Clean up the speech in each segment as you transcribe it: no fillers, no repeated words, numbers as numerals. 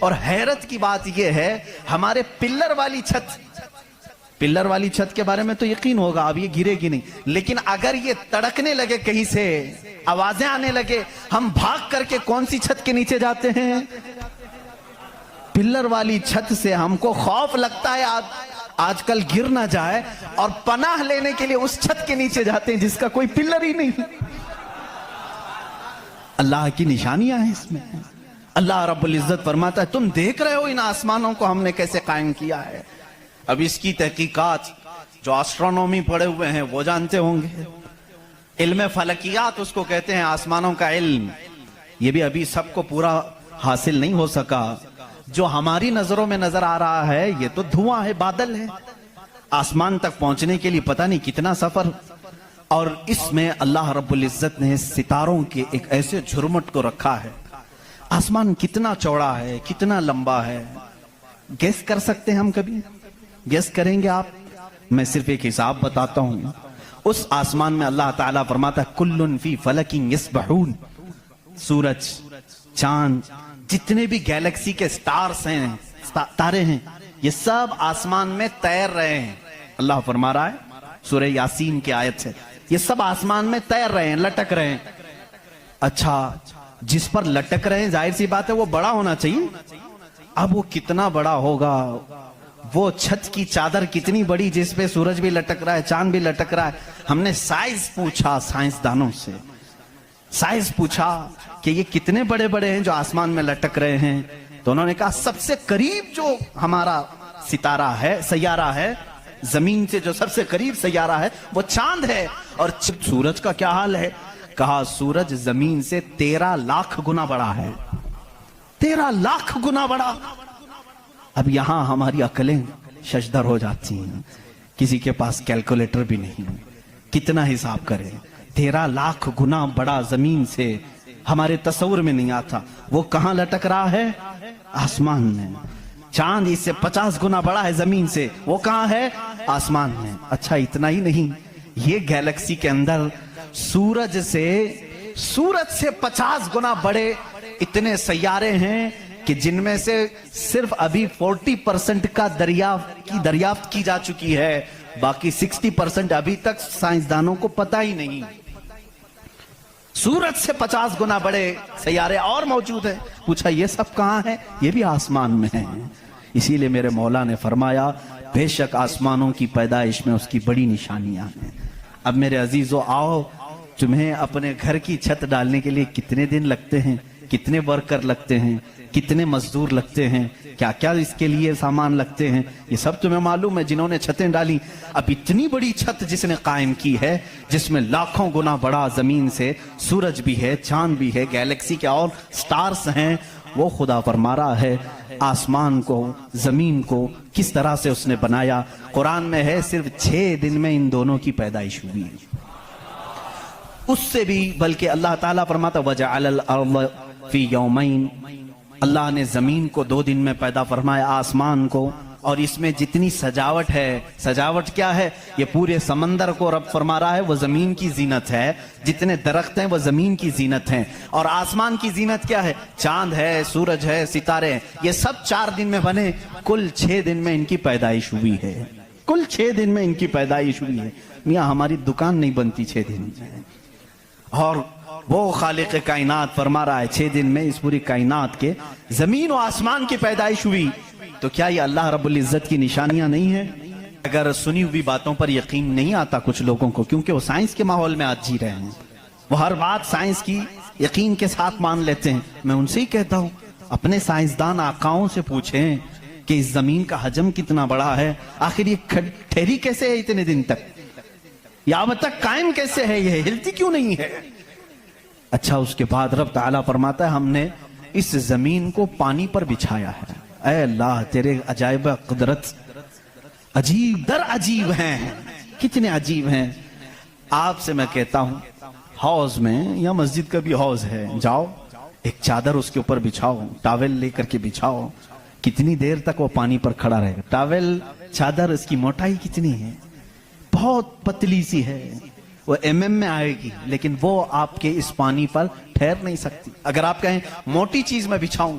اور حیرت کی بات یہ ہے ہمارے پلر والی چھت کے بارے میں تو یقین ہوگا اب یہ گرے گی نہیں، لیکن اگر یہ تڑکنے لگے کہیں سے آوازیں آنے لگے ہم بھاگ کر کے کون سی چھت کے نیچے جاتے ہیں؟ پلر والی چھت سے ہم کو خوف لگتا ہے آج کل گر نہ جائے، اور پناہ لینے کے لیے اس چھت کے نیچے جاتے ہیں جس کا کوئی پلر ہی نہیں۔ اللہ کی نشانیاں ہیں اس میں۔ اللہ رب العزت فرماتا ہے تم دیکھ رہے ہو ان آسمانوں کو ہم نے کیسے قائم کیا ہے۔ اب اس کی تحقیقات جو آسٹرونومی پڑھے ہوئے ہیں وہ جانتے ہوں گے، علم فلکیات اس کو کہتے ہیں، آسمانوں کا علم، یہ بھی ابھی سب کو پورا حاصل نہیں ہو سکا۔ جو ہماری نظروں میں نظر آ رہا ہے یہ تو دھواں ہے، بادل ہے، آسمان تک پہنچنے کے لیے پتہ نہیں کتنا سفر، اور اس میں اللہ رب العزت نے ستاروں کے ایک ایسے جھرمٹ کو رکھا ہے۔ آسمان کتنا چوڑا ہے، کتنا لمبا ہے، گیس کر سکتے ہیں ہم؟ کبھی گیس کریں گے آپ؟ میں صرف ایک حساب بتاتا ہوں۔ اس آسمان میں اللہ تعالیٰ فرماتا ہے کلن فی فلک یسبحون، سورج، چاند، جتنے بھی گیلیکسی کے سٹارز ہیں، تارے ہیں، یہ سب آسمان میں تیر رہے ہیں۔ اللہ فرما رہا ہے سورہ یاسین کی آیت سے، یہ سب آسمان میں تیر رہے ہیں، لٹک رہے ہیں۔ اچھا، جس پر لٹک رہے ہیں ظاہر سی بات ہے وہ بڑا ہونا چاہیے۔ اب وہ کتنا بڑا ہوگا؟ وہ چھت کی چادر کتنی بڑی جس پہ سورج بھی لٹک رہا ہے، چاند بھی لٹک رہا ہے۔ ہم نے سائز پوچھا سائنسدانوں سے، سائز پوچھا کہ یہ کتنے بڑے بڑے ہیں جو آسمان میں لٹک رہے ہیں، تو انہوں نے کہا سب سے قریب جو ہمارا ستارہ ہے، سیارہ ہے، زمین سے جو سب سے قریب سیارہ ہے وہ چاند ہے۔ اور سورج کا کیا حال ہے؟ کہا سورج زمین سے 13 لاکھ گنا بڑا ہے، 13 لاکھ گنا بڑا۔ اب یہاں ہماری عقلیں ششدر ہو جاتی ہیں، کسی کے پاس کیلکولیٹر بھی نہیں، کتنا حساب کرے؟ 13 لاکھ گنا بڑا زمین سے، ہمارے تصور میں نہیں آتا۔ وہ کہاں لٹک رہا ہے؟ آسمان میں۔ چاند اس سے 50 گنا بڑا ہے زمین سے، وہ کہاں ہے؟ آسمان میں۔ اچھا اتنا ہی نہیں، یہ گیلیکسی کے اندر سورج سے 50 گنا بڑے اتنے سیارے ہیں کہ جن میں سے صرف ابھی 40% کا دریافت کی جا چکی ہے، باقی 60% ابھی تک سائنسدانوں کو پتہ ہی نہیں۔ سورج سے 50 گنا بڑے سیارے اور موجود ہیں۔ پوچھا یہ سب کہاں ہیں؟ یہ بھی آسمان میں ہیں۔ اسی لیے میرے مولا نے فرمایا بے شک آسمانوں کی پیدائش میں اس کی بڑی نشانیاں ہیں۔ اب میرے عزیزو آؤ، تمہیں اپنے گھر کی چھت ڈالنے کے لیے کتنے دن لگتے ہیں، کتنے ورکر لگتے ہیں، کتنے مزدور لگتے ہیں، کیا کیا اس کے لیے سامان لگتے ہیں، یہ سب تمہیں معلوم ہے جنہوں نے چھتیں ڈالی۔ اب اتنی بڑی چھت جس نے قائم کی ہے، جس میں لاکھوں گنا بڑا زمین سے سورج بھی ہے، چاند بھی ہے، گیلیکسی کے اور سٹارز ہیں، وہ خدا فرما رہا ہے آسمان کو، زمین کو کس طرح سے اس نے بنایا۔ قرآن میں ہے صرف 6 دن میں ان دونوں کی پیدائش ہوئی، اس سے بھی بلکہ اللہ تعالیٰ فرماتا وَجَعَلَ الْأَرْضَ فِي يَوْمَيْنِ، اللہ نے زمین کو 2 دن میں پیدا فرمایا، آسمان کو، اور اس میں جتنی سجاوٹ ہے، سجاوٹ کیا ہے؟ یہ پورے سمندر کو رب فرما رہا ہے وہ زمین کی زینت ہے، جتنے درخت ہیں وہ زمین کی زینت ہیں، اور آسمان کی زینت کیا ہے؟ چاند ہے، سورج ہے، ستارے ہیں، یہ سب 4 دن میں بنے، کل 6 دن میں ان کی پیدائش ہوئی ہے، کل 6 دن میں ان کی پیدائش ہوئی ہے۔ میاں ہماری دکان نہیں بنتی 6 دن میں، اور وہ خالق کائنات فرما رہا ہے 6 دن میں اس پوری کائنات کے زمین و آسمان کی پیدائش ہوئی، تو کیا یہ اللہ رب العزت کی نشانیاں نہیں ہیں؟ اگر سنی ہوئی باتوں پر یقین نہیں آتا کچھ لوگوں کو، کیونکہ وہ سائنس کے ماحول میں آج جی رہے ہیں، وہ ہر بات سائنس کی یقین کے ساتھ مان لیتے ہیں، میں ان سے ہی کہتا ہوں اپنے سائنسدان آقاؤں سے پوچھیں کہ اس زمین کا حجم کتنا بڑا ہے، آخر یہ ٹھہری کیسے ہے اتنے دن تک، یا اب تک قائم کیسے ہے، یہ ہلتی کیوں نہیں ہے؟ اچھا اس کے بعد رب تعالیٰ فرماتا ہے ہم نے اس زمین کو پانی پر بچھایا ہے۔ اے اللہ تیرے عجائب قدرت عجیب در عجیب ہیں، کتنے عجیب ہیں۔ آپ سے میں کہتا ہوں حوض میں یا مسجد کا بھی حوض ہے، جاؤ ایک چادر اس کے اوپر بچھاؤ، ٹاول لے کر کے بچھاؤ، کتنی دیر تک وہ پانی پر کھڑا رہے گا؟ ٹاول چادر اس کی موٹائی کتنی ہے؟ بہت پتلی سی ہے، وہ mm میں آئے گی، لیکن وہ آپ کے اس پانی پر ٹھہر نہیں سکتی۔ اگر آپ کہیں موٹی چیز میں بچھاؤں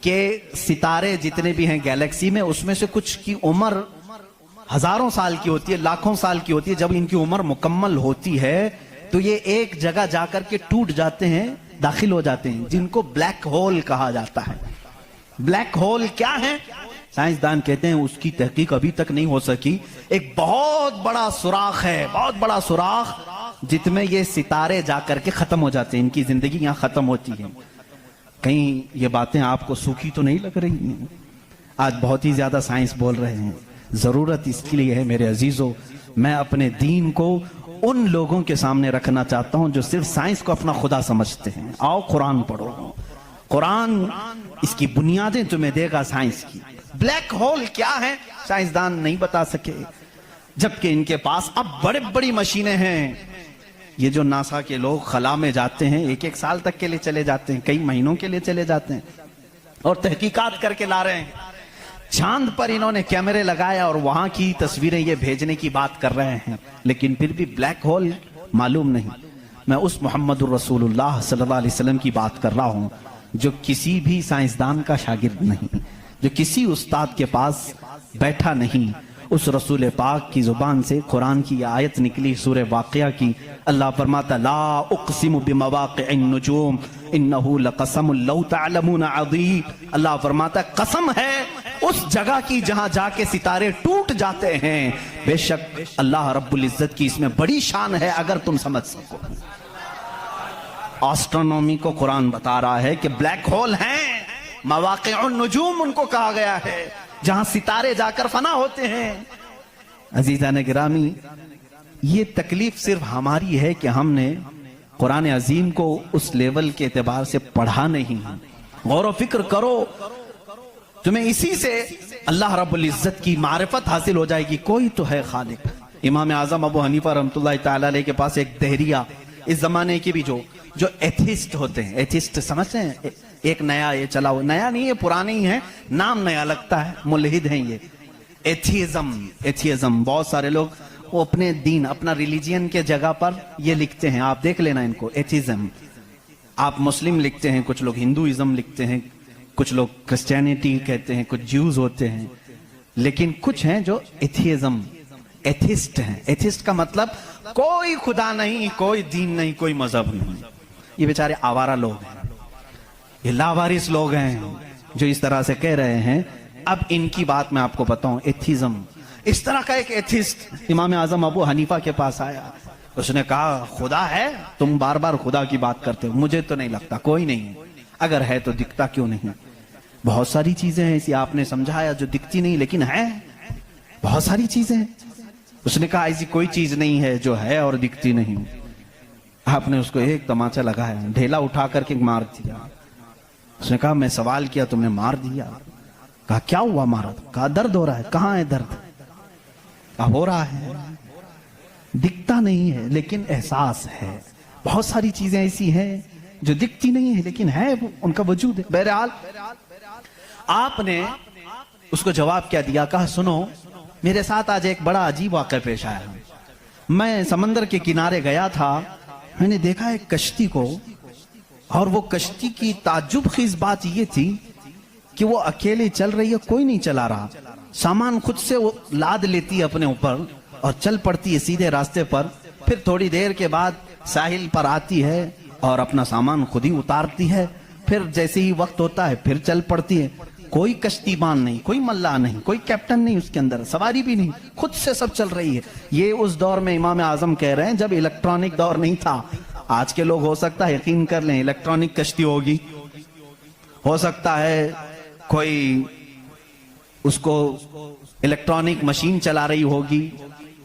کہ ستارے جتنے بھی ہیں گیلیکسی میں، اس میں سے کچھ کی عمر ہزاروں سال کی ہوتی ہے، لاکھوں سال کی ہوتی ہے. جب ان کی عمر مکمل ہوتی ہے تو یہ ایک جگہ جا کر کے ٹوٹ جاتے ہیں، داخل ہو جاتے ہیں، جن کو بلیک ہول کہا جاتا ہے. بلیک ہول کیا ہے؟ سائنسدان کہتے ہیں اس کی تحقیق ابھی تک نہیں ہو سکی. ایک بہت بڑا سوراخ ہے، بہت بڑا سوراخ، جس میں یہ ستارے جا کر کے ختم ہو جاتے ہیں، ان کی زندگی یہاں ختم ہوتی ہے. کہیں یہ باتیں آپ کو سوکھی تو نہیں لگ رہی ہیں؟ آج بہت ہی زیادہ سائنس بول رہے ہیں. ضرورت اس کے لیے ہے میرے عزیزو، میں اپنے دین کو ان لوگوں کے سامنے رکھنا چاہتا ہوں جو صرف سائنس کو اپنا خدا سمجھتے ہیں. آؤ قرآن پڑھو، قرآن اس کی بنیادیں تمہیں دے گا سائنس کی. بلیک ہول کیا ہے سائنسدان نہیں بتا سکے، جبکہ ان کے پاس اب بڑے بڑی مشینیں ہیں. یہ جو ناسا کے لوگ خلا میں جاتے ہیں، ایک سال تک کے لیے چلے جاتے ہیں، کئی مہینوں کے لیے چلے جاتے ہیں اور تحقیقات کر کے لا رہے ہیں. چاند پر انہوں نے کیمرے لگایا اور وہاں کی تصویریں یہ بھیجنے کی بات کر رہے ہیں، لیکن پھر بھی بلیک ہول معلوم نہیں. میں اس محمد الرسول اللہ صلی اللہ علیہ وسلم کی بات کر رہا ہوں جو کسی بھی سائنسدان کا شاگرد نہیں، جو کسی استاد کے پاس بیٹھا نہیں. اس رسول پاک کی زبان سے قرآن کی آیت نکلی سورہ واقعہ کی. اللہ فرماتا لا اقسم بمواقع النجوم انہو لقسم لو تعلمون عظیم. اللہ فرماتا قسم ہے اس جگہ کی جہاں جا کے ستارے ٹوٹ جاتے ہیں، بے شک اللہ رب العزت کی اس میں بڑی شان ہے اگر تم سمجھ سکو. آسٹرونومی کو قرآن بتا رہا ہے کہ بلیک ہول ہیں، مواقع النجوم ان کو کہا گیا ہے، جہاں ستارے جا کر فنا ہوتے ہیں. عزیزان گرامی، یہ تکلیف صرف ہماری ہے کہ ہم نے قرآن عظیم کو اس لیول کے اعتبار سے پڑھا نہیں. غور و فکر کرو، تمہیں اسی سے اللہ رب العزت کی معرفت حاصل ہو جائے گی. کوئی تو ہے خالق. امام اعظم ابو حنیفہ رحمۃ اللہ تعالی علیہ کے پاس ایک دہریہ، اس زمانے کی بھی جو ایتھسٹ ہوتے ہیں، ایتھسٹ سمجھتے ہیں، ایک نیا یہ چلا ہوا، نیا نہیں ہے پرانے ہی ہے، نام نیا لگتا ہے، ملحد ہیں یہ. ایتھیزم بہت سارے لوگ وہ اپنے دین اپنا ریلیجین کے جگہ پر یہ لکھتے ہیں، آپ دیکھ لینا ان کو. ایتھیزم آپ مسلم لکھتے ہیں، کچھ لوگ ہندوازم لکھتے ہیں، کچھ لوگ کرسچینٹی کہتے ہیں، کچھ جیوز ہوتے ہیں، لیکن کچھ ہیں جو ایتھیزم ایتھسٹ ہیں. ایتھسٹ کا مطلب کوئی خدا نہیں، کوئی دین نہیں، کوئی مذہب نہیں. یہ بیچارے آوارہ لوگ ہیں، یہ لاوارث لوگ ہیں جو اس طرح سے کہہ رہے ہیں. اب ان کی بات میں آپ کو بتاؤں، ایتھیزم اس طرح کا ایک ایتھسٹ امام اعظم ابو حنیفہ کے پاس آیا. اس نے کہا خدا ہے؟ تم بار بار خدا کی بات کرتے ہو، مجھے تو نہیں لگتا کوئی نہیں. اگر ہے تو دکھتا کیوں نہیں؟ بہت ساری چیزیں ہیں ایسی آپ نے سمجھایا جو دکھتی نہیں لیکن ہے، بہت ساری چیزیں ہیں. اس نے کہا ایسی کوئی چیز نہیں ہے جو ہے اور دکھتی نہیں. آپ نے اس کو ایک تماچا لگایا، ڈھیلا اٹھا کر کے مار دیا. اس نے کہا میں سوال کیا تم نے مار دیا. کہا کیا ہوا مارا؟ کہا درد ہو رہا ہے. کہاں ہے درد؟ کہا ہو رہا ہے، دکھتا نہیں ہے لیکن احساس ہے. بہت ساری چیزیں ایسی ہیں جو دکھتی نہیں ہے لیکن ہے، ان کا وجود ہے. بہرحال آپ نے اس کو جواب کیا دیا؟ کہا سنو میرے ساتھ آج ایک بڑا عجیب واقعہ پیش آیا. میں سمندر کے کنارے گیا تھا، میں نے دیکھا ایک کشتی کو، اور وہ کشتی کی تعجب خیز بات یہ تھی کہ وہ اکیلے چل رہی ہے، کوئی نہیں چلا رہا. سامان خود سے وہ لاد لیتی ہے اپنے اوپر اور چل پڑتی ہے سیدھے راستے پر. پھر تھوڑی دیر کے بعد ساحل پر آتی ہے اور اپنا سامان خود ہی اتارتی ہے. پھر جیسے ہی وقت ہوتا ہے پھر چل پڑتی ہے. کوئی کشتی بان نہیں، کوئی ملا نہیں، کوئی کیپٹن نہیں، اس کے اندر سواری بھی نہیں، خود سے سب چل رہی ہے. یہ اس دور میں امام اعظم کہہ رہے ہیں جب الیکٹرانک دور نہیں تھا. آج کے لوگ ہو سکتا ہے یقین کر لیں الیکٹرانک کشتی ہوگی، ہو سکتا ہے کوئی اس کو الیکٹرانک مشین چلا رہی ہوگی.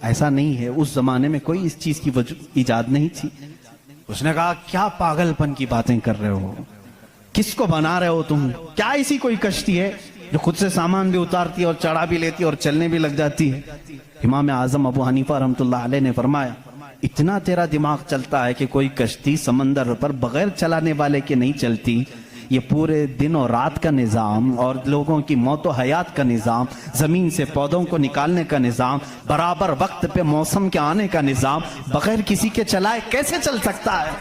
ایسا نہیں ہے، اس زمانے میں کوئی اس چیز کی ایجاد نہیں تھی. اس نے کہا کیا پاگل پن کی باتیں کر رہے ہو، کس کو بنا رہے ہو تم؟ کیا ایسی کوئی کشتی ہے جو خود سے سامان بھی اتارتی ہے اور چڑھا بھی لیتی ہے اور چلنے بھی لگ جاتی ہے؟ امام اعظم ابو حنیفہ رحمۃ اللہ علیہ نے فرمایا اتنا تیرا دماغ چلتا ہے کہ کوئی کشتی سمندر پر بغیر چلانے والے کے نہیں چلتی. یہ پورے دن اور رات کا نظام اور لوگوں کی موت و حیات کا نظام، زمین سے پودوں کو نکالنے کا نظام، برابر وقت پہ موسم کے آنے کا نظام بغیر کسی کے چلائے کیسے چل سکتا ہے؟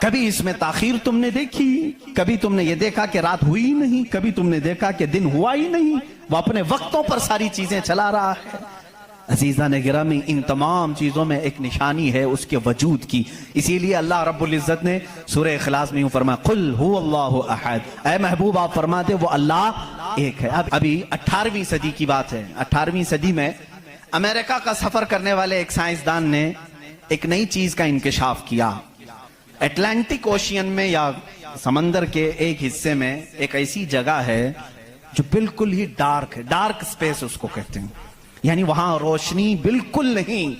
کبھی اس میں تاخیر تم نے دیکھی؟ کبھی تم نے یہ دیکھا کہ رات ہوئی نہیں؟ کبھی تم نے دیکھا کہ دن ہوا ہی نہیں؟ وہ اپنے وقتوں پر ساری چیزیں چلا رہا ہے۔ عزیزان گرامی، ان تمام چیزوں میں ایک نشانی ہے اس کے وجود کی۔ اسی لیے اللہ رب العزت نے سورہ اخلاص میں یوں فرمایا قل هو اللہ احد، اے محبوب آپ فرما دے وہ اللہ ایک ہے۔ ابھی 18ویں صدی کی بات ہے۔ 18ویں صدی میں امریکہ کا سفر کرنے والے ایک سائنسدان نے ایک نئی چیز کا انکشاف کیا۔ اٹلانٹک اوشین میں یا سمندر کے ایک حصے میں ایک ایسی جگہ ہے جو بالکل ہی ڈارک ہے، ڈارک سپیس اس کو کہتے ہیں، یعنی وہاں روشنی بالکل نہیں،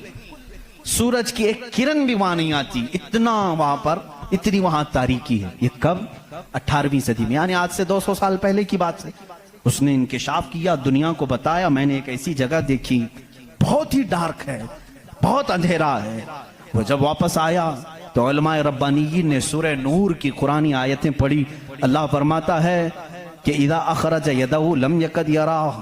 سورج کی ایک کرن بھی وہاں نہیں آتی، اتنا وہاں پر، اتنی وہاں تاریکی ہے۔ یہ کب؟ 18ویں صدی میں، یعنی آج سے 200 سال پہلے کی بات ہے۔ اس نے انکشاف کیا، دنیا کو بتایا میں نے ایک ایسی جگہ دیکھی، بہت ہی ڈارک ہے، بہت اندھیرا ہے۔ وہ جب واپس آیا تو علماء ربانیین نے سورہ نور کی قرآنی آیتیں پڑھی۔ اللہ فرماتا ہے کہ اذا اخرج یدہ لم یکد یراہ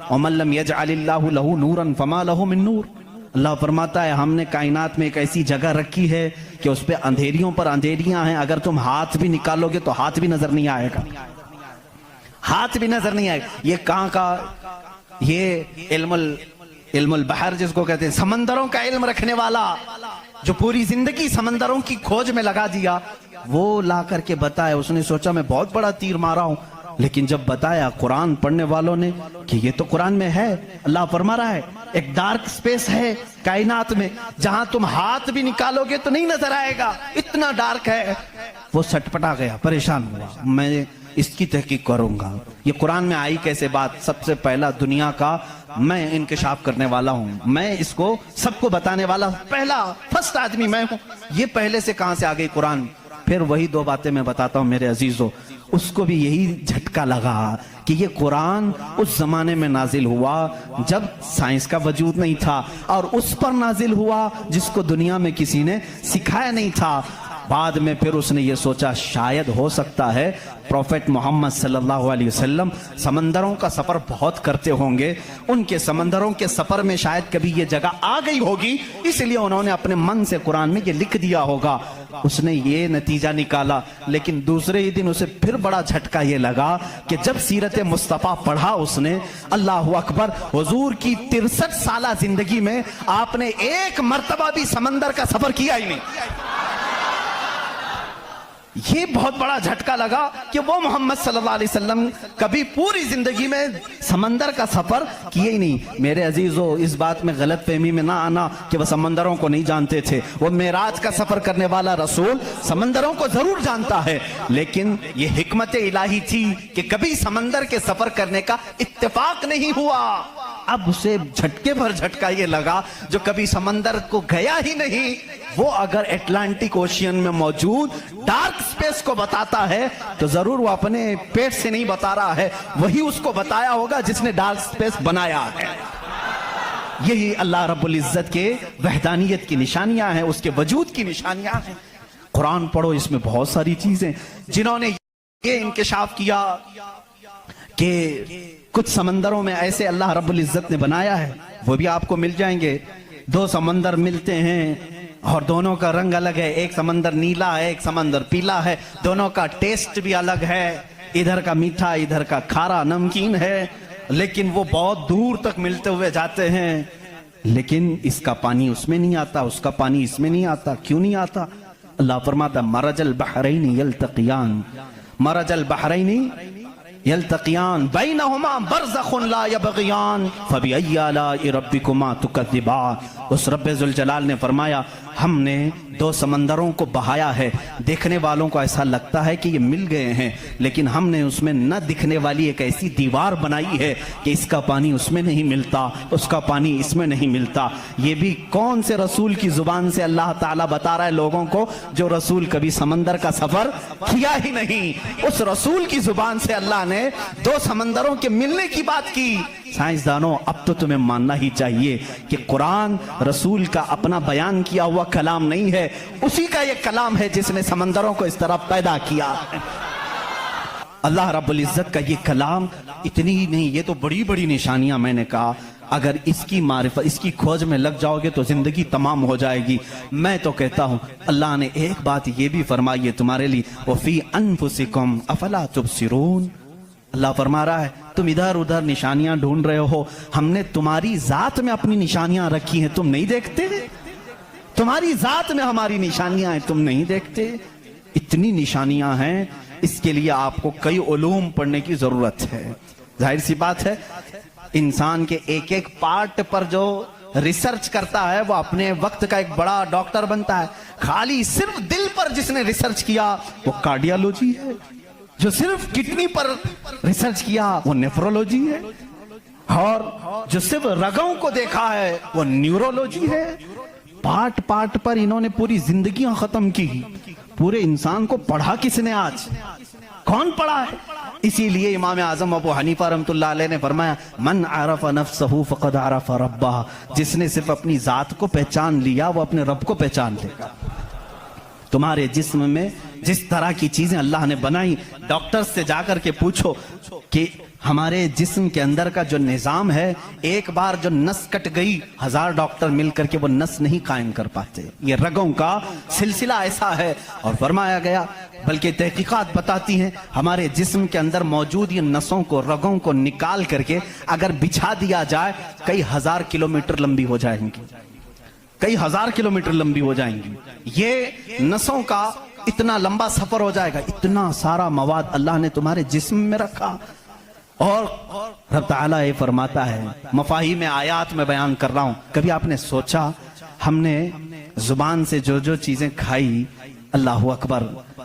ومن لم یجعل اللہ لہ نورا فما لہ من نور۔ اللہ فرماتا ہے ہم نے کائنات میں ایک ایسی جگہ رکھی ہے کہ اس پہ اندھیریوں پر اندھیریاں ہیں، اگر تم ہاتھ بھی نکالو گے تو ہاتھ بھی نظر نہیں آئے گا، ہاتھ بھی نظر نہیں آئے گا۔ یہ کہاں کا؟ یہ علم البحر جس کو کہتے ہیں، سمندروں کا علم رکھنے والا جو پوری زندگی سمندروں کی کھوج میں لگا دیا، وہ لا کر کے بتایا۔ اس نے سوچا میں بہت بڑا تیر مارا ہوں، لیکن جب بتایا قرآن پڑھنے والوں نے کہ یہ تو قرآن میں ہے، اللہ فرما رہا ہے ایک ڈارک سپیس ہے کائنات میں جہاں تم ہاتھ بھی نکالو گے تو نہیں نظر آئے گا، اتنا ڈارک ہے۔ وہ سٹپٹا گیا، پریشان ہوا، میں اس کی تحقیق کروں گا، یہ قرآن میں آئی کیسے بات؟ سب سے پہلا دنیا کا میں انکشاف کرنے والا ہوں، میں اس کو سب کو بتانے والا پہلا فرسٹ آدمی میں ہوں، یہ پہلے سے کہاں سے آ گئی قرآن؟ پھر وہی دو باتیں میں بتاتا ہوں میرے عزیزو۔ اس کو بھی یہی جھٹکا لگا کہ یہ قرآن اس زمانے میں نازل ہوا جب سائنس کا وجود نہیں تھا، اور اس پر نازل ہوا جس کو دنیا میں کسی نے سکھایا نہیں تھا۔ بعد میں پھر اس نے یہ سوچا شاید ہو سکتا ہے پروفیٹ محمد صلی اللہ علیہ وسلم سمندروں کا سفر بہت کرتے ہوں گے، ان کے سمندروں کے سفر میں شاید کبھی یہ جگہ آ گئی ہوگی، اس لیے انہوں نے اپنے من سے قرآن میں یہ لکھ دیا ہوگا۔ اس نے یہ نتیجہ نکالا، لیکن دوسرے ہی دن اسے پھر بڑا جھٹکا یہ لگا کہ جب سیرت مصطفیٰ پڑھا اس نے، اللہ اکبر، حضور کی 63 سالہ زندگی میں آپ نے ایک مرتبہ بھی سمندر کا سفر کیا ہی نہیں۔ یہ بہت بڑا جھٹکا لگا کہ وہ محمد صلی اللہ علیہ وسلم کبھی پوری زندگی میں سمندر کا سفر کیے ہی نہیں۔ میرے عزیزو، اس بات میں غلط فہمی میں نہ آنا کہ وہ سمندروں کو نہیں جانتے تھے، وہ معراج کا سفر کرنے والا رسول سمندروں کو ضرور جانتا ہے، لیکن یہ حکمت الہی تھی کہ کبھی سمندر کے سفر کرنے کا اتفاق نہیں ہوا۔ اب اسے جھٹکے بھر جھٹکا یہ لگا جو کبھی سمندر کو گیا ہی نہیں، وہ اگر اٹلانٹک اوشین میں موجود ڈارک سپیس کو بتاتا ہے تو ضرور وہ اپنے پیٹ سے نہیں بتا رہا ہے، وہی اس کو بتایا ہوگا جس نے ڈارک سپیس بنایا ہے۔ یہی اللہ رب العزت کے وحدانیت کی نشانیاں ہیں، اس کے وجود کی نشانیاں ہیں۔ قرآن پڑھو، اس میں بہت ساری چیزیں، جنہوں نے یہ انکشاف کیا کہ کچھ سمندروں میں ایسے اللہ رب العزت نے بنایا ہے، وہ بھی آپ کو مل جائیں گے۔ دو سمندر ملتے ہیں اور دونوں کا رنگ الگ ہے، ایک سمندر نیلا ہے، ایک سمندر پیلا ہے، دونوں کا ٹیسٹ بھی الگ ہے، ادھر کا میٹھا ادھر کا کھارا نمکین ہے، لیکن وہ بہت دور تک ملتے ہوئے جاتے ہیں، لیکن اس کا پانی اس میں نہیں آتا، اس کا پانی اس میں نہیں آتا۔ کیوں نہیں آتا؟ اللہ فرماتا مرج البحرین یلتقیان، مرج البحرین یلتقیان بینہما برزخ لا یبغیان فبأی آلاء ربکما تکذبان۔ اس رب ذوالجلال نے فرمایا ہم نے دو سمندروں کو بہایا ہے، دیکھنے والوں کو ایسا لگتا ہے کہ یہ مل گئے ہیں، لیکن ہم نے اس میں نہ دکھنے والی ایک ایسی دیوار بنائی ہے کہ اس کا پانی اس میں نہیں ملتا، اس کا پانی اس میں نہیں ملتا۔ یہ بھی کون سے رسول کی زبان سے اللہ تعالیٰ بتا رہا ہے لوگوں کو جو رسول کبھی سمندر کا سفر کیا ہی نہیں؟ اس رسول کی زبان سے اللہ نے دو سمندروں کے ملنے کی بات کی۔ سائنسدانوں، اب تو تمہیں ماننا ہی چاہیے کہ قرآن رسول کا اپنا بیان کیا ہوا کلام نہیں ہے، اسی کا یہ کلام ہے جس نے سمندروں کو اس طرح پیدا کیا۔ اللہ رب العزت کا یہ کلام اتنی ہی نہیں، یہ تو بڑی بڑی نشانیاں میں نے کہا، اگر اس کی معرفت اس کی کھوج میں لگ جاؤ گے تو زندگی تمام ہو جائے گی۔ میں تو کہتا ہوں اللہ نے ایک بات یہ بھی فرمائی ہے تمہارے لیے، وَفِي أَنفُسِكُمْ أَفَلَا تُبْصِرُونَ۔ اللہ فرما رہا ہے تم ادھر ادھر نشانیاں ڈھونڈ رہے ہو، ہم نے تمہاری ذات میں اپنی نشانیاں رکھی ہیں، تم نہیں دیکھتے؟ تمہاری ذات میں ہماری نشانیاں ہیں، تم نہیں دیکھتے؟ اتنی نشانیاں ہیں، اس کے لیے آپ کو کئی علوم پڑھنے کی ضرورت ہے۔ ظاہر سی بات ہے انسان کے ایک ایک پارٹ پر جو ریسرچ کرتا ہے وہ اپنے وقت کا ایک بڑا ڈاکٹر بنتا ہے۔ خالی صرف دل پر جس نے ریسرچ کیا وہ کارڈیالوجی ہے، جو صرف کڈنی پر ریسرچ کیا وہ نیفرولوجی ہے، اور جو صرف رگوں کو دیکھا ہے وہ نیورولوجی ہے۔ پارٹ پارٹ پر انہوں نے پوری زندگیاں ختم کی، پورے انسان کو پڑھا کس نے؟ آج کون پڑھا ہے؟ اسی لیے امام اعظم ابو حنیفہ رحمۃ اللہ علیہ نے فرمایا من عرف نفسہ فقد عرف ربہ، جس نے صرف اپنی ذات کو پہچان لیا وہ اپنے رب کو پہچان لے گا۔ تمہارے جسم میں جس طرح کی چیزیں اللہ نے بنائی، ڈاکٹر سے جا کر کے پوچھو کہ ہمارے جسم کے اندر کا جو نظام ہے، ایک بار جو نس کٹ گئی 1000 ڈاکٹر مل کر کے وہ نس نہیں قائم کر پاتے۔ یہ رگوں کا سلسلہ ایسا ہے، اور فرمایا گیا بلکہ تحقیقات بتاتی ہیں ہمارے جسم کے اندر موجود یہ نسوں کو رگوں کو نکال کر کے اگر بچھا دیا جائے کئی 1000 کلومیٹر لمبی ہو جائیں گی، کئی 1000 کلومیٹر لمبی ہو جائیں گی۔ یہ نسوں کا اتنا لمبا سفر ہو جائے گا، اتنا سارا مواد اللہ نے تمہارے جسم میں رکھا۔ اور رب تعالیٰ یہ فرماتا ہے، مفاہیم آیات میں بیان کر رہا ہوں، کبھی آپ نے سوچا ہم نے زبان سے جو جو چیزیں کھائی، اللہ اکبر،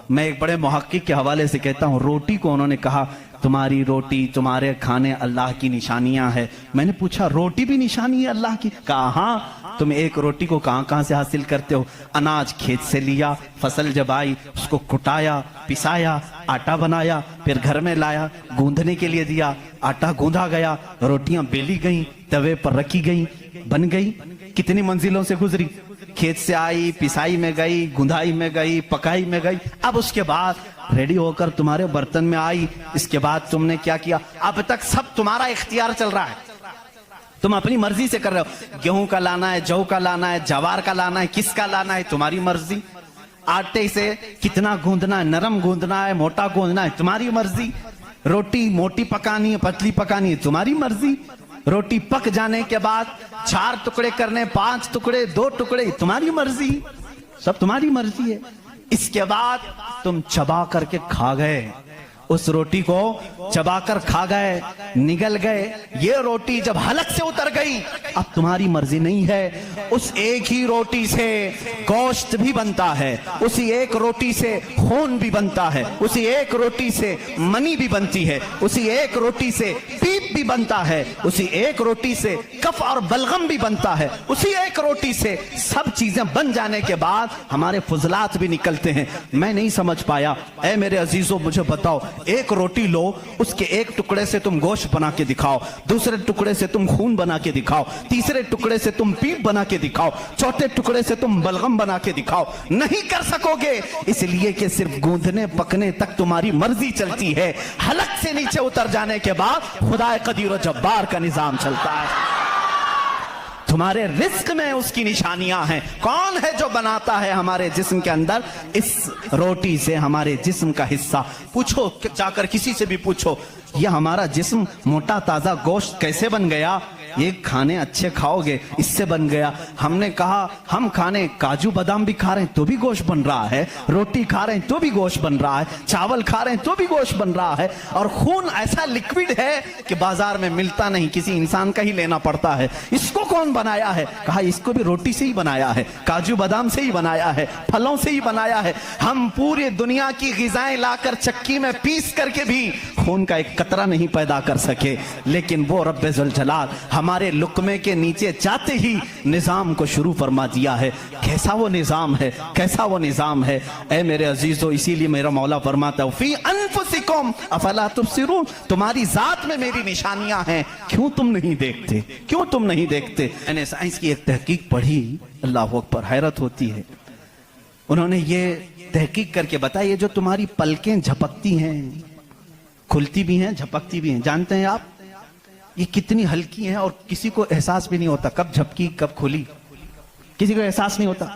میں ایک بڑے محقق کے حوالے سے کہتا ہوں، روٹی کو انہوں نے کہا تمہاری روٹی تمہارے کھانے اللہ کی نشانیاں ہیں۔ میں نے پوچھا روٹی بھی نشانی ہے اللہ کی؟ کہا ہاں۔ تم ایک روٹی کو کہاں کہاں سے حاصل کرتے ہو؟ اناج کھیت سے لیا، فصل جب آئی اس کو کٹایا، پسایا، آٹا بنایا، پھر گھر میں لایا، گوندھنے کے لیے دیا، آٹا گوندھا گیا، روٹیاں بیلی گئیں، توے پر رکھی گئیں، بن گئی۔ کتنی منزلوں سے گزری، کھیت سے آئی، پسائی میں گئی، گندھائی میں گئی، پکائی میں گئی، اب اس کے بعد ریڈی ہو کر تمہارے برتن میں آئی۔ اس کے بعد تم نے کیا کیا؟ اب تک سب تمہارا اختیار چل رہا ہے، تم اپنی مرضی سے کر رہے ہو۔ گیہوں کا لانا ہے، جو کا لانا ہے، جوار کا لانا ہے، کس کا لانا ہے، تمہاری مرضی۔ آٹے سے کتنا گوندنا ہے، نرم گوندنا ہے، موٹا گوندنا ہے، تمہاری مرضی۔ روٹی موٹی پکانی ہے، پتلی پکانی ہے، تمہاری مرضی۔ روٹی پک جانے کے بعد 4 ٹکڑے کرنے، 5 ٹکڑے، 2 ٹکڑے، تمہاری مرضی، سب تمہاری مرضی ہے۔ اس کے بعد تم چبا کر کے کھا گئے، اس روٹی کو چبا کر کھا گئے، نگل گئے۔ یہ روٹی جب حلق سے اتر گئی اب تمہاری مرضی نہیں ہے۔ اس ایک ہی روٹی سے گوشت بھی بنتا ہے، اسی ایک روٹی سے خون بھی بنتا ہے، اسی ایک روٹی سے منی بھی بنتی ہے، اسی ایک روٹی سے پیپ بھی بنتا ہے، اسی ایک روٹی سے کف اور بلغم بھی بنتا ہے، اسی ایک روٹی سے سب چیزیں بن جانے کے بعد ہمارے فضلات بھی نکلتے ہیں۔ میں نہیں سمجھ پایا، اے میرے عزیزوں مجھے بتاؤ، ایک روٹی لو، اس کے ایک ٹکڑے سے تم گوشت بنا کے دکھاؤ، دوسرے ٹکڑے سے تم خون بنا کے دکھاؤ، تیسرے ٹکڑے سے تم پیپ بنا کے دکھاؤ، چوتھے ٹکڑے سے تم بلغم بنا کے دکھاؤ، نہیں کر سکو گے، اس لیے کہ صرف گوندھنے پکنے تک تمہاری مرضی چلتی ہے، حلق سے نیچے اتر جانے کے بعد خدا قدیر و جبار کا نظام چلتا ہے۔ تمہارے رزق میں اس کی نشانیاں ہیں۔ کون ہے جو بناتا ہے ہمارے جسم کے اندر اس روٹی سے ہمارے جسم کا حصہ؟ پوچھو جا کر کسی سے بھی پوچھو، یہ ہمارا جسم موٹا تازہ گوشت کیسے بن گیا؟ یہ کھانے اچھے کھاؤ گے اس سے بن گیا۔ ہم نے کہا ہم کھانے کاجو بادام بھی کھا رہے ہیں تو بھی گوشت بن رہا ہے، روٹی کھا رہے ہیں تو بھی گوشت بن رہا ہے، چاول کھا رہے ہیں تو بھی گوشت بن رہا ہے، اور خون ایسا لکوڈ ہے کہ بازار میں ملتا نہیں، کسی انسان کا ہی لینا پڑتا ہے۔ اس کو کون بنایا ہے؟ کہا اس کو بھی روٹی سے ہی بنایا ہے، کاجو بادام سے ہی بنایا ہے، پھلوں سے ہی بنایا ہے۔ ہم پوری دنیا کی غذائیں لا کر چکی میں پیس کر کے بھی خون کا ایک قطرہ نہیں پیدا کر سکے، لیکن وہ رب ذوالجلال ہمارے لقمے کے نیچے جاتے ہی نظام کو شروع فرما دیا ہے۔ کیسا وہ نظام ہے، کیسا وہ نظام ہے اے میرے عزیزو! اسی لیے میرا مولا فرماتا ہے فی انفسکم افلا تبصرون، تمہاری ذات میں میری نشانیاں ہیں، کیوں تم نہیں دیکھتے؟ کیوں تم نہیں دیکھتے؟ میں نے سائنس کی ایک تحقیق پڑھی، اللہ اکبر، حیرت ہوتی ہے۔ انہوں نے یہ تحقیق کر کے بتایا یہ جو تمہاری پلکیں جھپکتی ہیں، کھلتی بھی ہیں، جھپکتی بھی ہیں، جانتے ہیں آپ یہ کتنی ہلکی ہیں اور کسی کو احساس بھی نہیں ہوتا کب جھپکی کب کھلی، کسی کو احساس نہیں ہوتا.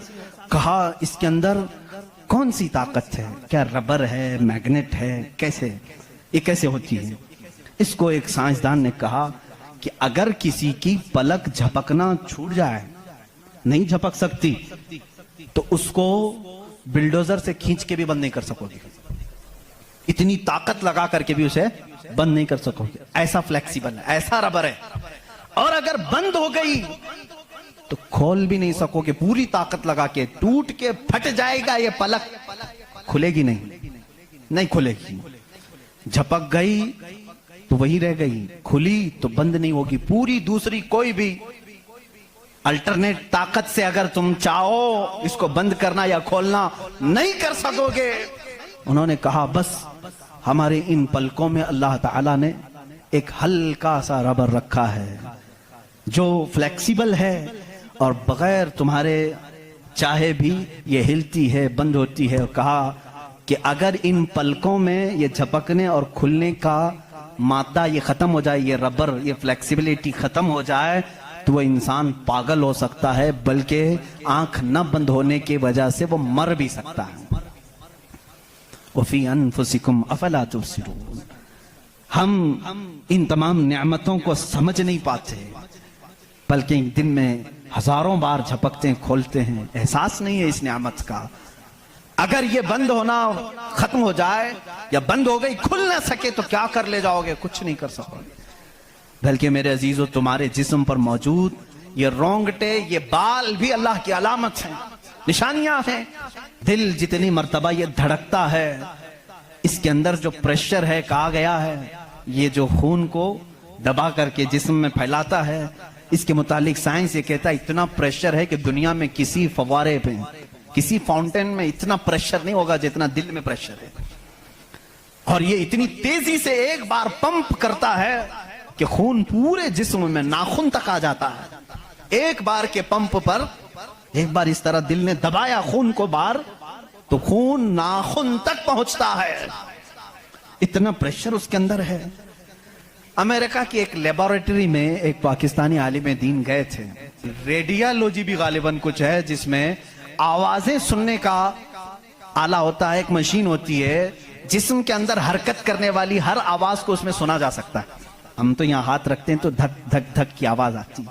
کہا اس کے اندر کون سی طاقت ہے؟ کیا ربر ہے، میگنیٹ ہے، کیسے یہ کیسے ہوتی ہے؟ اس کو ایک سائنسدان نے کہا کہ اگر کسی کی پلک جھپکنا چھوٹ جائے، نہیں جھپک سکتی، تو اس کو بلڈوزر سے کھینچ کے بھی بند نہیں کر سکو گے، اتنی طاقت لگا کر کے بھی اسے بند نہیں کر سکو گے. ایسا فلیکسیبل ہے، ایسا ربر ہے. اور اگر بند ہو گئی تو کھول بھی نہیں سکو گے، پوری طاقت لگا کے ٹوٹ کے پھٹ جائے گا یہ پلک، کھلے گی نہیں کھلے گی. جھپک گئی تو وہی رہ گئی، کھلی تو بند نہیں ہوگی. پوری دوسری کوئی بھی الٹرنیٹ طاقت سے اگر تم چاہو اس کو بند کرنا یا کھولنا نہیں کر سکو گے. انہوں نے کہا بس ہمارے ان پلکوں میں اللہ تعالیٰ نے ایک ہلکا سا ربر رکھا ہے جو فلیکسیبل ہے اور بغیر تمہارے چاہے بھی یہ ہلتی ہے، بند ہوتی ہے. اور کہا کہ اگر ان پلکوں میں یہ جھپکنے اور کھلنے کا مادہ یہ ختم ہو جائے، یہ ربر، یہ فلیکسیبلٹی ختم ہو جائے تو وہ انسان پاگل ہو سکتا ہے، بلکہ آنکھ نہ بند ہونے کی وجہ سے وہ مر بھی سکتا ہے. وَفِي أَنفُسِكُمْ أَفَلَا تُبْصِرُونَ. ہم ان تمام نعمتوں کو سمجھ نہیں پاتے، بلکہ دن میں ہزاروں بار جھپکتے ہیں، کھولتے ہیں، احساس نہیں ہے اس نعمت کا. اگر یہ بند ہونا ختم ہو جائے یا بند ہو گئی، کھل نہ سکے تو کیا کر لے جاؤ گے؟ کچھ نہیں کر سکو گے. بلکہ میرے عزیزو تمہارے جسم پر موجود یہ رونگٹے، یہ بال بھی اللہ کی علامت ہیں، نشانیاں ہیں. دل جتنی مرتبہ یہ دھڑکتا ہے، اس کے اندر جو پریشر ہے، کہا گیا ہے یہ جو خون کو دبا کر کے جسم میں پھیلاتا ہے، اس کے متعلق سائنس یہ کہتا ہے اتنا پریشر ہے کہ دنیا میں کسی فوارے پہ، کسی فاؤنٹین میں اتنا پریشر نہیں ہوگا جتنا دل میں پریشر ہے. اور یہ اتنی تیزی سے ایک بار پمپ کرتا ہے کہ خون پورے جسم میں ناخن تک آ جاتا ہے. ایک بار کے پمپ پر ایک بار اس طرح دل نے دبایا خون کو بار تو خون ناخن تک پہنچتا ہے. اتنا پریشر اس کے اندر ہے. امریکہ کی ایک لیبارٹری میں ایک پاکستانی عالم دین گئے تھے. ریڈیالوجی بھی غالباً کچھ ہے جس میں آوازیں سننے کا آلہ ہوتا ہے، ایک مشین ہوتی ہے جسم کے اندر حرکت کرنے والی ہر آواز کو اس میں سنا جا سکتا ہے. ہم تو یہاں ہاتھ رکھتے ہیں تو دھک دھک دھک کی آواز آتی.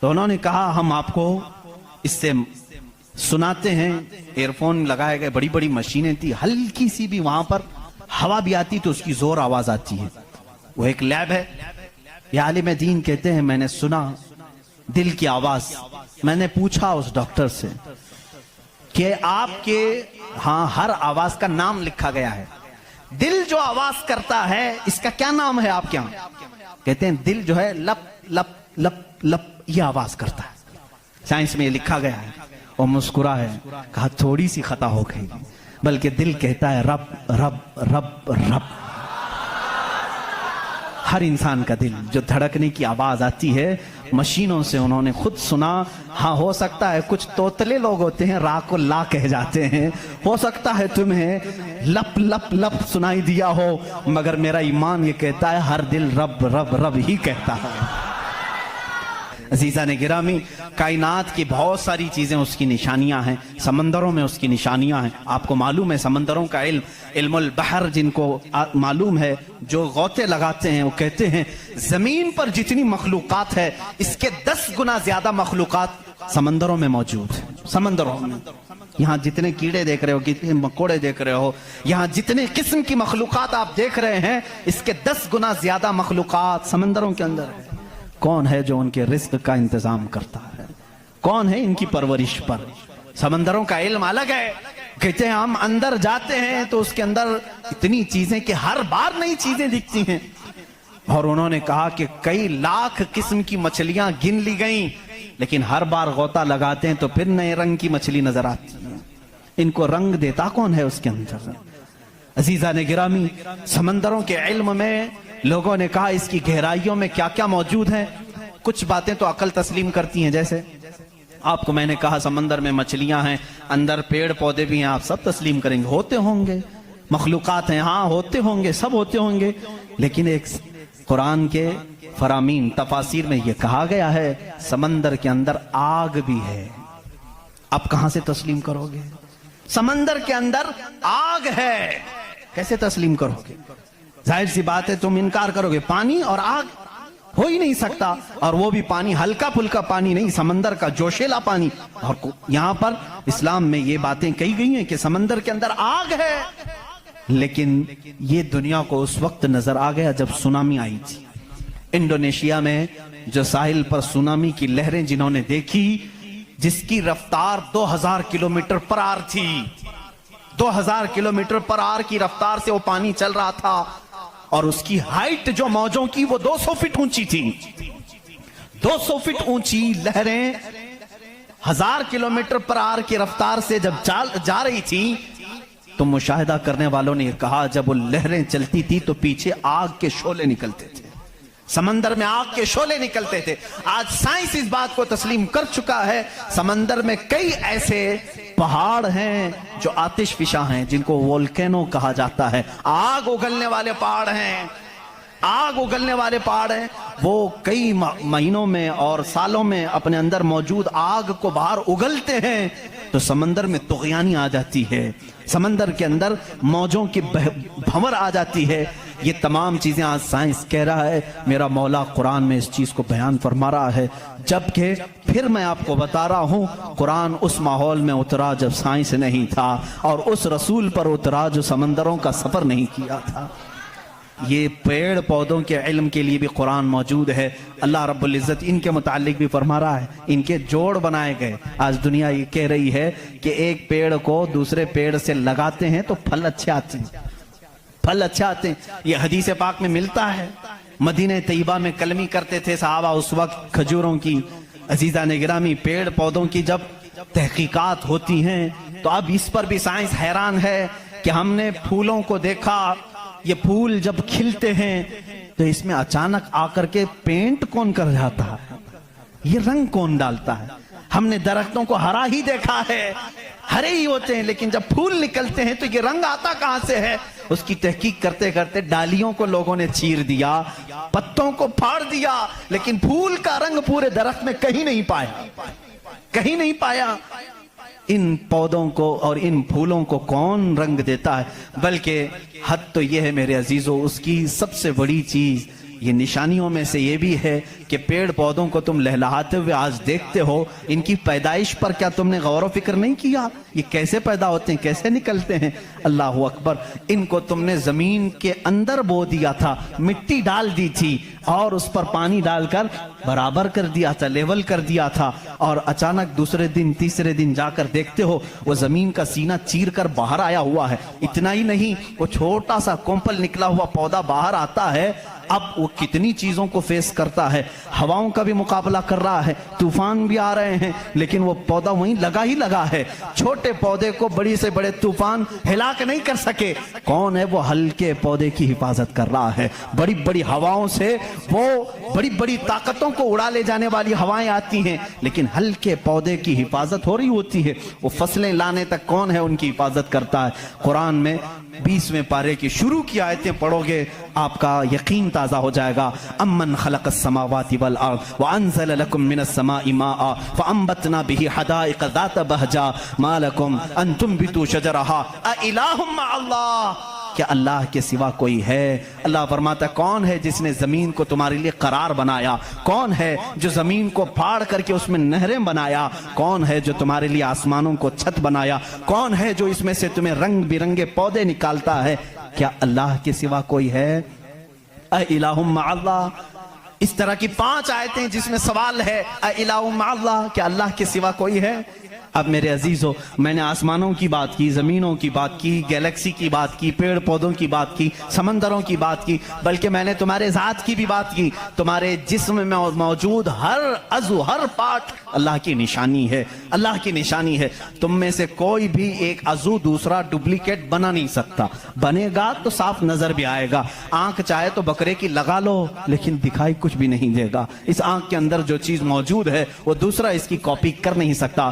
تو انہوں نے کہا ہم آپ کو اس سے سناتے ہیں. ایئر فون لگائے گئے، بڑی بڑی مشینیں تھی، ہلکی سی بھی وہاں پر ہوا بھی آتی تو اس کی زور آواز آتی ہے. وہ ایک لیب ہے. یہ عالم دین کہتے ہیں میں نے سنا دل کی آواز. میں نے پوچھا اس ڈاکٹر سے کہ آپ کے ہاں ہر آواز کا نام لکھا گیا ہے، دل جو آواز کرتا ہے اس کا کیا نام ہے آپ کے یہاں؟ کہتے ہیں دل جو ہے لپ لپ لپ لپ یہ آواز کرتا ہے. سائنس میں یہ لکھا گیا ہے. اور مسکرا ہے. کہا تھوڑی سی خطا ہو گئی، بلکہ دل کہتا ہے رب رب رب رب. ہر انسان کا دل جو دھڑکنے کی آواز آتی ہے مشینوں سے انہوں نے خود سنا. ہاں ہو سکتا ہے کچھ توتلے لوگ ہوتے ہیں را کو لا کہہ جاتے ہیں، ہو سکتا ہے تمہیں لپ لپ لپ سنائی دیا ہو، مگر میرا ایمان یہ کہتا ہے ہر دل رب رب رب ہی کہتا ہے. عزیزان گرامی، کائنات کی بہت ساری چیزیں اس کی نشانیاں ہیں. سمندروں میں اس کی نشانیاں ہیں. آپ کو معلوم ہے سمندروں کا علم البحر جن کو معلوم ہے، جو غوطے لگاتے ہیں وہ کہتے ہیں زمین پر جتنی مخلوقات ہے اس کے 10 گنا زیادہ مخلوقات سمندروں میں موجود ہیں. سمندروں میں یہاں جتنے کیڑے دیکھ رہے ہو، کتنے مکوڑے دیکھ رہے ہو، یہاں جتنے قسم کی مخلوقات آپ دیکھ رہے ہیں اس کے 10 گنا زیادہ مخلوقات سمندروں کے اندر ہے. کون ہے جو ان کے رزق کا انتظام کرتا ہے؟ کون ہے ان کی پرورش پر؟ سمندروں کا علم الگ ہے. کہتے ہیں ہم اندر جاتے ہیں تو اس کے اندر اتنی چیزیں کہ ہر بار نئی چیزیں دکھتی ہیں. اور انہوں نے کہا کہ کئی لاکھ قسم کی مچھلیاں گن لی گئیں، لیکن ہر بار غوطہ لگاتے ہیں تو پھر نئے رنگ کی مچھلی نظر آتی ہے. ان کو رنگ دیتا کون ہے اس کے اندر؟ عزیزان گرامی، سمندروں کے علم میں لوگوں نے کہا اس کی گہرائیوں میں کیا کیا موجود ہے. کچھ باتیں تو عقل تسلیم کرتی ہیں، جیسے آپ کو میں نے کہا سمندر میں مچھلیاں ہیں، اندر پیڑ پودے بھی ہیں، آپ سب تسلیم کریں گے، ہوتے ہوں گے. مخلوقات ہیں، ہاں ہوتے ہوں گے، سب ہوتے ہوں گے. لیکن ایک قرآن کے فرامین تفاسیر میں یہ کہا گیا ہے سمندر کے اندر آگ بھی ہے. اب کہاں سے تسلیم کرو گے؟ سمندر کے اندر آگ ہے، کیسے تسلیم کرو گے؟ ظاہر سی بات ہے تم انکار کرو گے. پانی اور آگ ہو ہی نہیں سکتا، اور وہ بھی پانی ہلکا پھلکا پانی نہیں، سمندر کا جوشیلا پانی. اور یہاں پر اسلام میں یہ باتیں کہی گئی ہیں کہ سمندر کے اندر آگ ہے. لیکن یہ دنیا کو اس وقت نظر آ گیا جب سونامی آئی تھی. انڈونیشیا میں جو ساحل پر سونامی کی لہریں جنہوں نے دیکھی، جس کی رفتار 2000 کلومیٹر پر آر تھی، 2000 کلومیٹر پر آر کی رفتار سے وہ پانی چل رہا تھا، اور اس کی ہائٹ جو موجوں کی وہ 200 فٹ اونچی تھی. 200 فٹ اونچی لہریں 1000 کلومیٹر پر آر کی رفتار سے جب جا رہی تھی تو مشاہدہ کرنے والوں نے یہ کہا جب وہ لہریں چلتی تھی تو پیچھے آگ کے شعلے نکلتے تھے، سمندر میں آگ کے شعلے نکلتے تھے. آج سائنس اس بات کو تسلیم کر چکا ہے سمندر میں کئی ایسے پہاڑ ہیں جو آتش فشاں ہیں، جن کو وولکینو کہا جاتا ہے. آگ اگلنے والے پہاڑ ہیں، آگ اگلنے والے پہاڑ ہیں. وہ کئی مہینوں میں اور سالوں میں اپنے اندر موجود آگ کو باہر اگلتے ہیں تو سمندر میں طغیانی آ جاتی ہے، سمندر کے اندر موجوں کی بھنور آ جاتی ہے. یہ تمام چیزیں آج سائنس کہہ رہا ہے، میرا مولا قرآن میں اس چیز کو بیان فرما رہا ہے. جبکہ پھر میں آپ کو بتا رہا ہوں قرآن اس ماحول میں اترا جب سائنس نہیں تھا، اور اس رسول پر اترا جو سمندروں کا سفر نہیں کیا تھا. یہ پیڑ پودوں کے علم کے لیے بھی قرآن موجود ہے. اللہ رب العزت ان کے متعلق بھی فرما رہا ہے ان کے جوڑ بنائے گئے. آج دنیا یہ کہہ رہی ہے کہ ایک پیڑ کو دوسرے پیڑ سے لگاتے ہیں تو پھل اچھے آتے ہیں، پھل اچھے آتے ہیں. یہ حدیث پاک میں ملتا ہے. مدینہ طیبہ میں کلمی کرتے تھے صحابہ اس وقت کھجوروں کی. عزیزان گرامی، پیڑ پودوں کی جب تحقیقات ہوتی ہیں تو اب اس پر بھی سائنس حیران ہے کہ ہم نے پھولوں کو دیکھا، یہ پھول جب کھلتے ہیں تو اس میں اچانک آ کر کے پینٹ کون کر جاتا ہے، یہ رنگ کون ڈالتا ہے. ہم نے درختوں کو ہرا ہی دیکھا ہے، ہرے ہی ہوتے ہیں، لیکن جب پھول نکلتے ہیں تو یہ رنگ آتا کہاں سے ہے. اس کی تحقیق کرتے کرتے ڈالیوں کو لوگوں نے چیر دیا، پتوں کو پھاڑ دیا، لیکن پھول کا رنگ پورے درخت میں کہیں نہیں پایا، کہیں نہیں پایا. ان پودوں کو اور ان پھولوں کو کون رنگ دیتا ہے؟ بلکہ حد تو یہ ہے میرے عزیزو، اس کی سب سے بڑی چیز یہ نشانیوں میں سے یہ بھی ہے کہ پیڑ پودوں کو تم لہلہاتے ہوئے آج دیکھتے ہو، ان کی پیدائش پر کیا تم نے غور و فکر نہیں کیا؟ یہ کیسے پیدا ہوتے ہیں، کیسے نکلتے ہیں؟ اللہ اکبر. ان کو تم نے زمین کے اندر بو دیا تھا، مٹی ڈال دی تھی اور اس پر پانی ڈال کر برابر کر دیا تھا، لیول کر دیا تھا، اور اچانک دوسرے دن تیسرے دن جا کر دیکھتے ہو وہ زمین کا سینہ چیر کر باہر آیا ہوا ہے. اتنا ہی نہیں، وہ چھوٹا سا کومپل نکلا ہوا پودا باہر آتا ہے. اب وہ کتنی چیزوں کو فیس کرتا ہے، ہواؤں کا بھی مقابلہ کر رہا ہے، طوفان بھی آ رہے ہیں، لیکن وہ پودا وہیں لگا ہی لگا ہے. چھوٹے پودے کو بڑی سے بڑے طوفان ہلاک نہیں کر سکے. کون ہے وہ ہلکے پودے کی حفاظت کر رہا ہے. بڑی بڑی ہواؤں سے وہ بڑی بڑی طاقتوں کو اڑا لے جانے والی ہوائیں آتی ہیں، لیکن ہلکے پودے کی حفاظت ہو رہی ہوتی ہے. وہ فصلیں لانے تک کون ہے ان کی حفاظت کرتا ہے. قرآن میں 20ویں پارے کی شروع کی آیتیں پڑھو گے آپ کا یقین تازہ ہو جائے گا. امن خلق السماوات والارض وانزل لكم من السماء ماء فانبتنا به حدائق ذات بهجا ما لكم ان تنبتوا شجرها اإله مع الله. کیا اللہ کے سوا کوئی ہے؟ اللہ فرماتا ہے کون ہے جس نے زمین کو تمہارے لیے قرار بنایا؟ کون ہے جو زمین کو پھاڑ کر کے اس میں نہریں بنایا؟ کون ہے جو تمہارے لیے آسمانوں کو چھت بنایا؟ کون ہے جو اس میں سے تمہیں رنگ برنگے پودے نکالتا ہے؟ کیا اللہ کے سوا کوئی ہے؟ اِلَٰهٌ مَّعَ اللَّهِ. اس طرح کی 5 آیتیں جس میں سوال ہے اِلَٰهٌ مَّعَ اللَّهِ، کیا اللہ کے سوا کوئی ہے؟ اب میرے عزیزو، میں نے آسمانوں کی بات کی، زمینوں کی بات کی، گیلیکسی کی بات کی، پیڑ پودوں کی بات کی، سمندروں کی بات کی، بلکہ میں نے تمہارے ذات کی بھی بات کی. تمہارے جسم میں موجود ہر عضو، ہر پارٹ اللہ کی نشانی ہے، اللہ کی نشانی ہے. تم میں سے کوئی بھی ایک عضو دوسرا ڈپلیکیٹ بنا نہیں سکتا. بنے گا تو صاف نظر بھی آئے گا. آنکھ چاہے تو بکرے کی لگا لو لیکن دکھائی کچھ بھی نہیں دے گا. اس آنکھ کے اندر جو چیز موجود ہے وہ دوسرا اس کی کاپی کر نہیں سکتا.